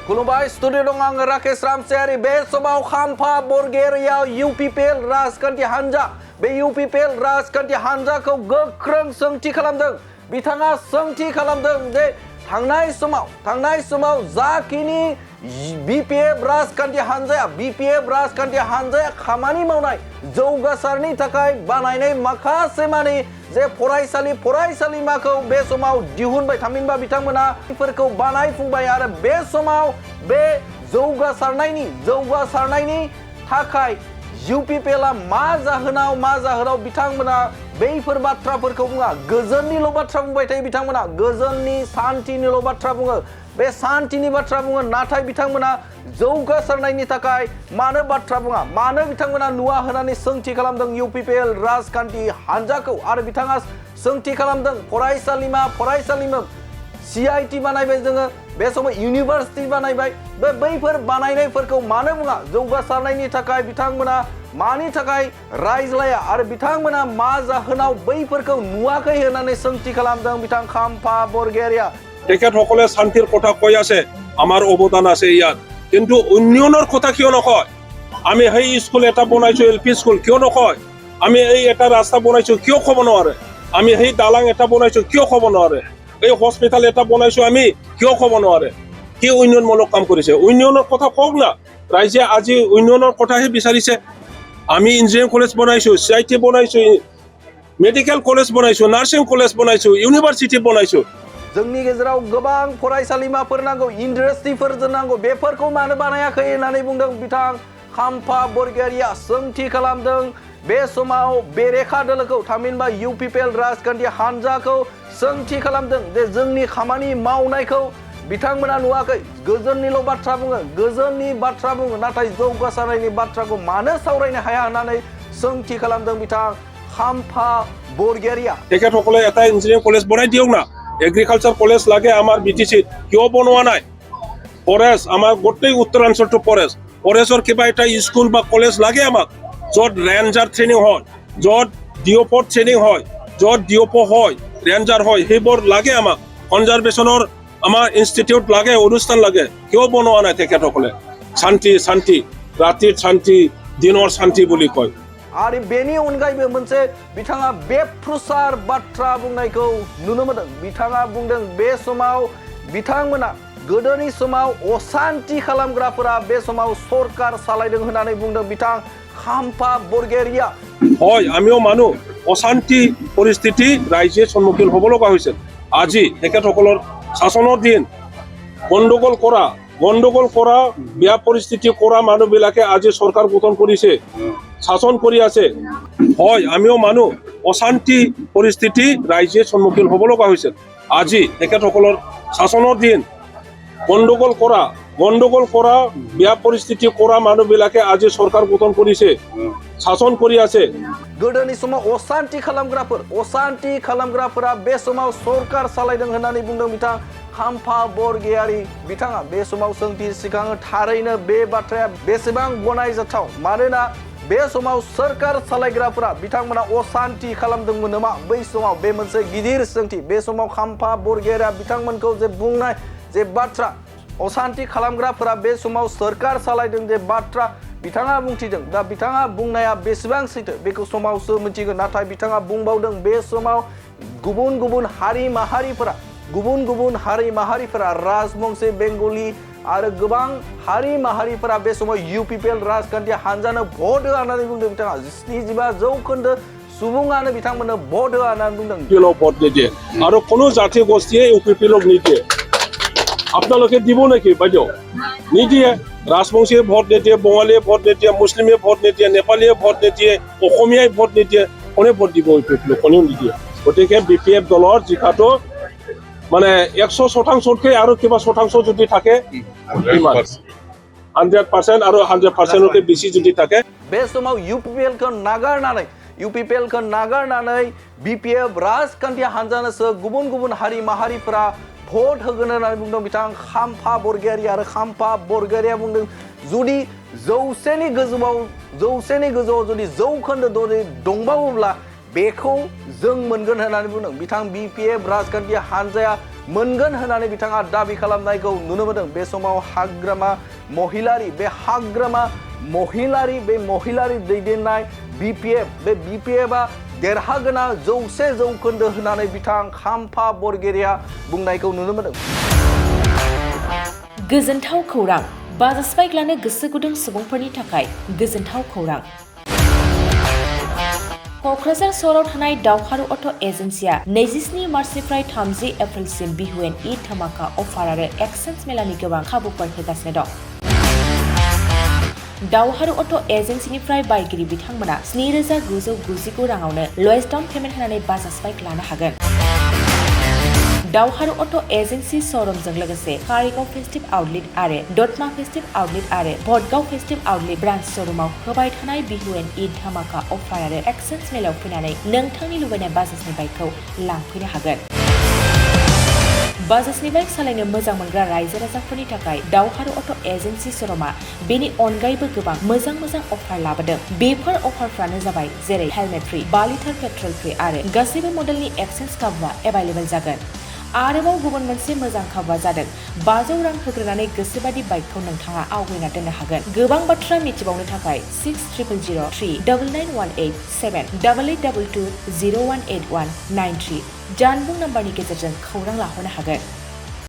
खुलुमबाय स्टुडिअ दं आं राकेश रामसियारि बे समाव खाम्फा बरगयारियाव UPPL राजखान्थि हान्जा बे UPPL राजखान्थि हान्जाखौ गोख्रों सोंथि खालामदों बिथाङा सोंथि खालामदों जे थांनाय समाव जाखिनि BPF राजखान्थि हान्जाया खामानि मावनाय जौगासारनि थाखाय बानायनाय माखासे मानि जे फरायसालिमाखौ बे समाव दिहुनबाय थामहिनबा बिथांमोना बेफोरखौ बानायफुंबाय आरो बे समाव बे जौगासारनायनि थाखाय UPPLआ मा जाहोनाव बिथांमोना बैफोर बाथ्राफोरखौ बुङा गोजोननिल' बाथ्रा बुंबाय थायो बिथांमोना गोजोननि शान्तिनिल' बाथ्रा बुङो बे शान्तिनि बाथ्रा बुङो नाथाय बिथांमोना जौगासारनायनि थाखाय मानो बाथ्रा बुङा मानो बिथांमोना नुवा होनानै सोंथि खालामदों UPPL राजखान्थि हान्जाखौ आरो बिथाङा सोंथि खालामदों फरायसालिमा CIT बानायबाय जोङो बे समाव इउनिभार्सिटि बानायबाय बैफोर बानायनायफोरखौ मानो बुङा जौगासारनायनि थाखाय बिथांमोना मानि थाखाय रायज्लाया आरो बिथांमोना मा जाहोनाव बैफोरखौ नुवाखै होननानै सोंथि खालामदों बिथां खाम्फा बरगयारिया তেখেতসকলে শান্তিৰ কথা কৈ আছে আমাৰ অৱদান আছে ইয়াত কিন্তু উন্নয়নৰ কথা কিয় নকয় আমি সেই স্কুল এটা বনাইছো LP স্কুল কিয় নকয় আমি এই এটা ৰাস্তা বনাইছো কিয় ক'ব নোৱাৰে আমি সেই দালাং এটা বনাইছো কিয় ক'ব নোৱাৰে এই হস্পিটাল এটা বনাইছো আমি কিয় ক'ব নোৱাৰে কি উন্নয়নমূলক কাম কৰিছে উন্নয়নৰ কথা কওক না ৰাইজে আজি উন্নয়নৰ কথাহে বিচাৰিছে আমি ইঞ্জিনিয়াৰিং কলেজ বনাইছো CIT বনাইছো মেডিকেল কলেজ বনাইছো নাर्सिं कलेज बनायছো इउनिभार्सिटि बनायছো जोंनि गेजेराव गोबां फरायसालिमाफोर नांगौ इन्डास्ट्रिफोर नांगौ बेफोरखौ मानो बानायाखै होननानै बुंदों बिथां खाम्फा बरगयारिया सोंथि खालामदों बे समाव बेरेखा दोलोखौ थामहिनबा UPPL राजखान्थि हान्जाखौ सोंथि खालामदों जे जोंनि खामानि मावनायखौ बिथांमोना नुवाखै गोजोननिल' बाथ्रा बुङो नाथाय जौगासारनायनि बाथ्राखौ मानो सावरायनो हाया होननानै सोंथि खालामदों बिथां खाम्फा बरगयारिया তেখেতসকলে এটা ইঞ্জিনিয়াৰিং কলেজ বনাই দিয়ক না এগ্ৰিকালচাৰ কলেজ লাগে আমাৰ BTC কিয় বনোৱা নাই ফৰেষ্ট আমাৰ গোটেই উত্তৰাঞ্চলটো ফৰেষ্টৰ কিবা এটা স্কুল বা কলেজ লাগে আমাক য'ত ৰেঞ্জাৰ ট্ৰেইনিং হয় য'ত ডিঅ'প ট্ৰেইনিং হয় য'ত ডিঅ'প হয় ৰেঞ্জাৰ হয় সেইবোৰ লাগে আমাক কনজাৰভেশ্যনৰ আমাৰ ইনষ্টিটিউট লাগে অনুষ্ঠান লাগে কিয় বনোৱা নাই তেখেতসকলে শান্তি ৰাতিৰ শান্তি দিনৰ শান্তি বুলি কয় आरो बेनि अनगायैबो मोनसे बिथाङा बेफ्रुसार बाथ्रा बुंनायखौ नुनो मोनदों बिथाङा बुंदों बे समाव बिथांमोना गोदोनि समाव अशान्ति खालामग्राफोरा बे समाव सरकार सालायदों होननानै बुंदों बिथां खाम्फा बरगयारिया হয় আমিও মানুহ অশান্তি পৰিস্থিতি ৰাইজে সন্মুখীন হ'ব লগা হৈছে আজি তেখেতসকলৰ শাসনৰ দিন গণ্ডগোল কৰা বেয়া পৰিস্থিতি কৰা মানুহবিলাকে আজি চৰকাৰ গঠন কৰিছে শাসন কৰি আছে হয় আমিও মানুহ অশান্তি পৰিস্থিতি ৰাইজে সন্মুখীন হ'ব লগা হৈছে আজি তেখেতসকলৰ শাসনৰ দিন গণ্ডগোল কৰা বেয়া পৰিস্থিতি কৰা মানুহবিলাকে আজি চৰকাৰ গঠন কৰিছে শাসন কৰি আছে गोदोनि समाव अशान्ति खालामग्राफोरा बे समाव सरकार सालायदों होननानै बुंदों बिथां खाम्फा बरगयारि बिथाङा बे समाव सोंथि सिखाङो थारैनो बे बाथ्राया बेसेबां गनायजाथाव मानोना बे समाव सरकार सालायग्राफोरा बिथांमोना अशान्ति खालामदोंमोन नामा बै समाव बे मोनसे गिदिर सोंथि बे समाव खाम्फा बरगयारिया बिथांमोनखौ जे बुंनाय जे बाथ्रा अशान्ति खालामग्राफोरा बे समाव सरकार सालायदों जे बाथ्रा बिथाङा बुंथिदों दा बिथाङा बुंनाया बेसेबां सैथो बेखौ समावसो मिथिगोन नाथाय बिथाङा बुंबावदों बे समाव गुबुन हारि माहारिफोरा राजबंशी बेंगली आरो गोबां हारि माहारिफोरा बे समाव UPPL राजखान्थि हान्जानो भट होआ होननानै बुंदों बिथाङा 75% सुबुङानो बिथांमोननो भट होआ होननानै बुंदों ভোট নিদিয়ে আৰু কোনো জাতি গোষ্ঠীয়ে UPPLক নিদিয়ে আপোনালোকে দিব নেকি বাইদেউ নিদিয়ে ৰাজবংশীয়ে ভোট নিদিয়ে বঙালীয়ে ভোট নিদিয়ে মুছলিমে ভোট নিদিয়ে নেপালীয়ে ভোট নিদিয়ে অসমীয়াই ভোট নিদিয়ে কোনে ভোট দিব UPPLক কোনেও নিদিয়ে গতিকে BPF দলৰ জিকাটো মানে 100% আৰু কিবা শতাংশ যদি থাকে 100% আৰু 100%কে বেছি যদি থাকে बे समाव UPPLखौ नागारनानै BPF राजखान्थि हान्जानोसो गुबुन हारि माहारिफोरा भट होगोन होननानै बुंदों बिथां खाम्फा बरगयारि आरो खाम्फा बरगयारिया बुंदों जुदि 100नि गोजौआव जुदि जौखोन्दो दंबावोब्ला बेखौ जों मोनगोन होननानै बुंदों बिथां BPF राजखान्थि हान्जाया मोनगोन होननानै बिथाङा दाबि खालामनायखौ नुनो मोनदों। बे समाव हाग्रामा महिलारि बे महिलारि दैदेननाय BPF बे BPFआ देरहागोना 100% होननानै बिथां खाम्फा बरगयारिया बुंनायखौ नुनो मोनदों। गोजोनथाव खौरां बाजाज बाइक लानो गोसो गुदुं सुबुंफोरनि थाखाय गोजोनथाव खौरां। क'क्राझार सहराव थानाय दावहारु अट' एजेन्सिया 27 मार्चनिफ्राय 30 एप्रिलसिम बिहु एन्ड ईद धामाका अफार आरो एक्सचेन्ज मेलानि गोबां खाबुफोर होगासिनो दं। दावहारु अट' एजेन्सिनिफ्राय बायगिरि बिथांमोना 7,999 राङावनो लवेस्ट डाउन पेमेन्ट होनानै बाजाज बाइक लानो हागोन। दावहारु अट' एजेन्सि श'रुमजों लोगोसे कारिगाव फेस्टिभ आउटलेट आरो दतमा फेस्टिभ आउटलेट आरो भटगाव फेस्टिभ आउटलेट ब्रान्च श'रुमाव होबाय थानाय बिहु एन्ड ईद धामाका अफार आरो एक्सचेन्ज मेलायाव फैनानै नोंथांनि लुबैनाय बाजाजनि बाइकखौ लांफैनो हागोन। बाजाजनि बाइक सालायनो मोजां मोनग्रा रायजो राजाफोरनि थाखाय दावहारु अट' एजेन्सि श'रुमा बेनि अनगायैबो गोबां मोजां अफार लाबोदों। बेफोर अफारफ्रानो जाबाय जेरै helmet free, 2 litre petrol free आरो गासैबो मडेलनि एक्सचेन्ज खाबुआ एभेलेबेल जागोन। आरोबाव गुबुन मोनसे मोजां खाबुआ जादों 500 रां होग्रोनानै गोसोबादि बाइकखौ नोंथाङा आवगायना दोननो हागोन। गोबां बाथ्रा मिथिबावनो थाखाय 60000399878822018193 जानबुं नाम्बारनि गेजेरजों खौरां लाहरनो हागोन।